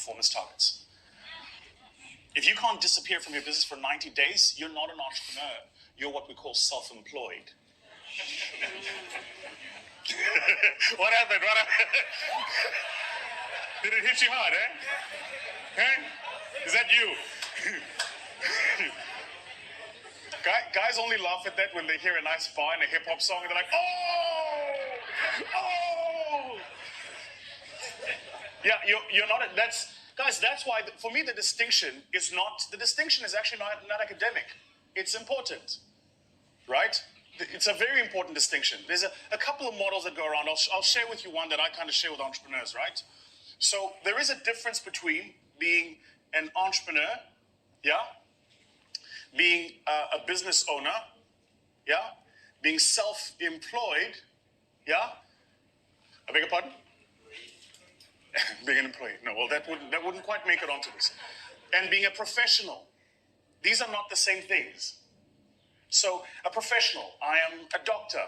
performance targets. If you can't disappear from your business for 90 days, you're not an entrepreneur. You're what we call self-employed. What happened? What happened? Did it hit you hard, eh? Is that you? Guys only laugh at that when they hear a nice bar in a hip-hop song and they're like, oh! Oh! Yeah, you're not, that's why, for me, the distinction is actually not academic. It's important, right? It's a very important distinction. There's a couple of models that go around. I'll share with you one that I kind of share with entrepreneurs, right? So there is a difference between being an entrepreneur, yeah? Being a business owner, yeah? Being self-employed, yeah? I beg your pardon? Being an employee. No, well, that wouldn't quite make it onto this. And being a professional. These are not the same things. So a professional, I am a doctor.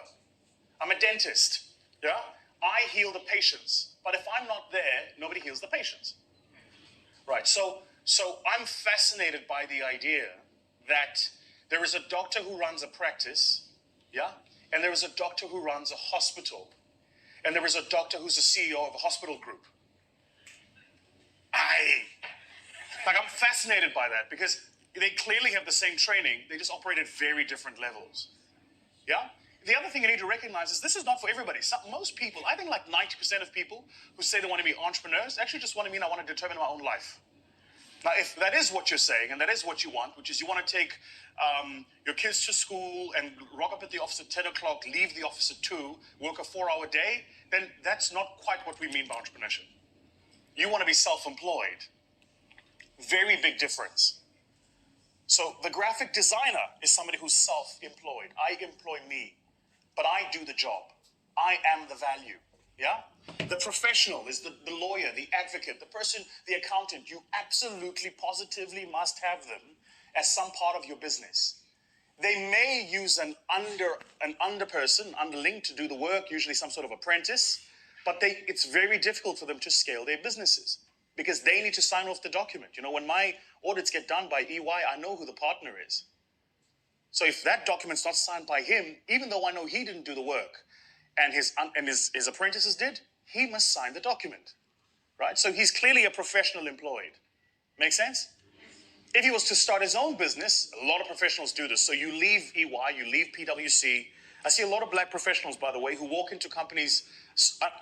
I'm a dentist, yeah? I heal the patients. But if I'm not there, nobody heals the patients. Right, so I'm fascinated by the idea that there is a doctor who runs a practice, yeah? And there is a doctor who runs a hospital. And there is a doctor who's the CEO of a hospital group. I'm fascinated by that because they clearly have the same training. They just operate at very different levels, yeah? The other thing you need to recognize is this is not for everybody. Most people, I think like 90% of people who say they want to be entrepreneurs actually just want to mean I want to determine my own life. Now, if that is what you're saying, and that is what you want, which is you want to take your kids to school and rock up at the office at 10 o'clock, leave the office at 2, work a 4-hour day, then that's not quite what we mean by entrepreneurship. You want to be self-employed. Very big difference. So the graphic designer is somebody who's self-employed. I employ me, but I do the job. I am the value, yeah? The professional is the lawyer, the advocate, the person, the accountant. You absolutely, positively must have them as some part of your business. They may use an underling to do the work, usually some sort of apprentice, but it's very difficult for them to scale their businesses because they need to sign off the document. You know, when my audits get done by EY, I know who the partner is. So if that document's not signed by him, even though I know he didn't do the work and his apprentices did, he must sign the document, right? So he's clearly a professional employed. Make sense? If he was to start his own business, a lot of professionals do this. So you leave EY, you leave PwC. I see a lot of black professionals, by the way, who walk into companies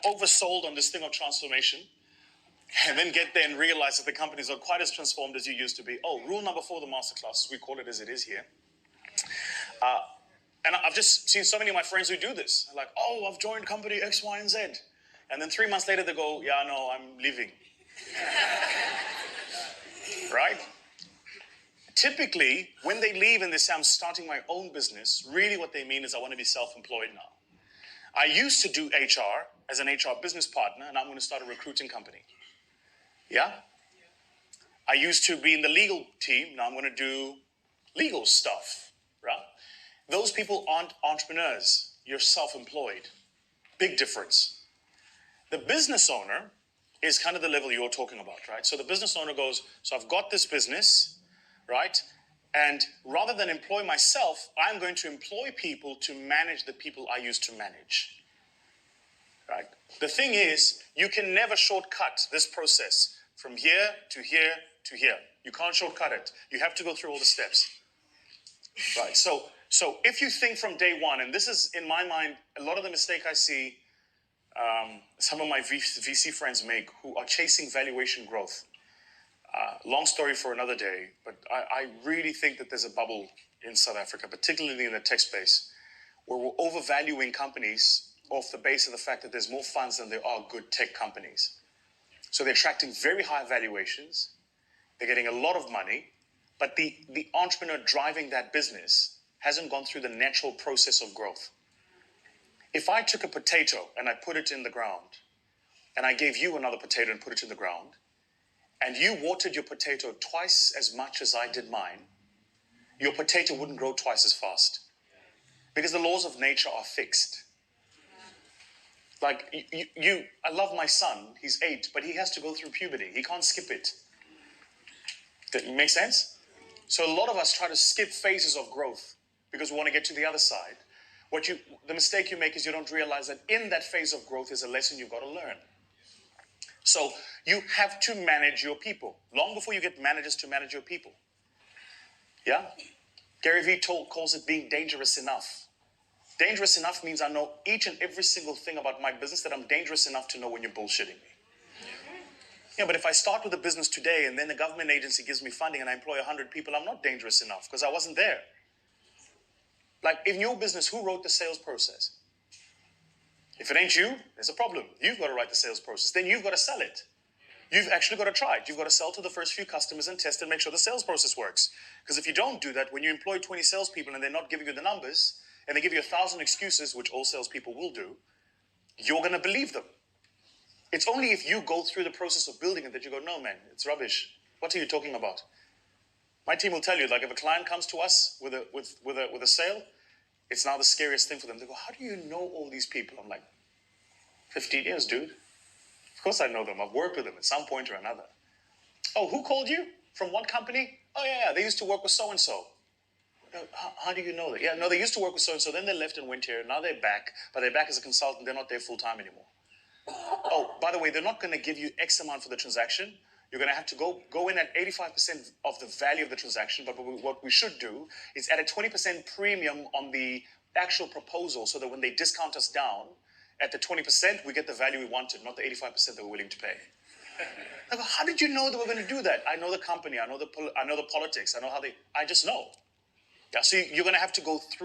oversold on this thing of transformation and then get there and realize that the companies are quite as transformed as you used to be. Oh, rule number 4 of the masterclass, we call it as it is here. And I've just seen so many of my friends who do this. Like, oh, I've joined company X, Y, and Z. And then 3 months later, they go, yeah, no, I'm leaving. Right? Typically, when they leave and they say, I'm starting my own business, really what they mean is I want to be self-employed now. I used to do HR as an HR business partner, and I'm going to start a recruiting company. Yeah? I used to be in the legal team. Now I'm going to do legal stuff. Right? Those people aren't entrepreneurs. You're self-employed. Big difference. The business owner is kind of the level you're talking about, right? So the business owner goes, so I've got this business, right? And rather than employ myself, I'm going to employ people to manage the people I used to manage, right? The thing is, you can never shortcut this process from here to here to here. You can't shortcut it. You have to go through all the steps, right? So if you think from day one, and this is, in my mind, a lot of the mistake I see some of my VC friends make who are chasing valuation growth. Long story for another day, but I really think that there's a bubble in South Africa, particularly in the tech space, where we're overvaluing companies off the base of the fact that there's more funds than there are good tech companies. So they're attracting very high valuations. They're getting a lot of money, but the entrepreneur driving that business hasn't gone through the natural process of growth. If I took a potato and I put it in the ground, and I gave you another potato and put it in the ground, and you watered your potato twice as much as I did mine, your potato wouldn't grow twice as fast. Because the laws of nature are fixed. Like, I love my son, he's 8, but he has to go through puberty. He can't skip it. That make sense? So a lot of us try to skip phases of growth because we want to get to the other side. The mistake you make is you don't realize that in that phase of growth is a lesson you've got to learn. So you have to manage your people long before you get managers to manage your people. Yeah? Gary Vee calls it being dangerous enough. Dangerous enough means I know each and every single thing about my business that I'm dangerous enough to know when you're bullshitting me. Yeah, but if I start with a business today and then the government agency gives me funding and I employ 100 people, I'm not dangerous enough because I wasn't there. Like in your business, who wrote the sales process? If it ain't you, there's a problem. You've got to write the sales process. Then you've got to sell it. You've actually got to try it. You've got to sell to the first few customers and test and make sure the sales process works. Because if you don't do that, when you employ 20 salespeople and they're not giving you the numbers and they give you 1,000 excuses, which all salespeople will do, you're going to believe them. It's only if you go through the process of building it that you go, no, man, it's rubbish. What are you talking about? My team will tell you, like if a client comes to us with a sale, it's now the scariest thing for them. They go, how do you know all these people? I'm like, 15 years, dude. Of course I know them. I've worked with them at some point or another. Oh, who called you? From what company? Oh, yeah, they used to work with so-and-so. How do you know that? Yeah, no, they used to work with so-and-so. Then they left and went here. Now they're back. But they're back as a consultant. They're not there full-time anymore. Oh, by the way, they're not going to give you X amount for the transaction. You're going to have to go in at 85% of the value of the transaction. But what we should do is add a 20% premium on the actual proposal so that when they discount us down at the 20%, we get the value we wanted, not the 85% that we're willing to pay. I go, how did you know that we're going to do that? I know the company. I know the politics. I know how I just know. Yeah, so you're going to have to go through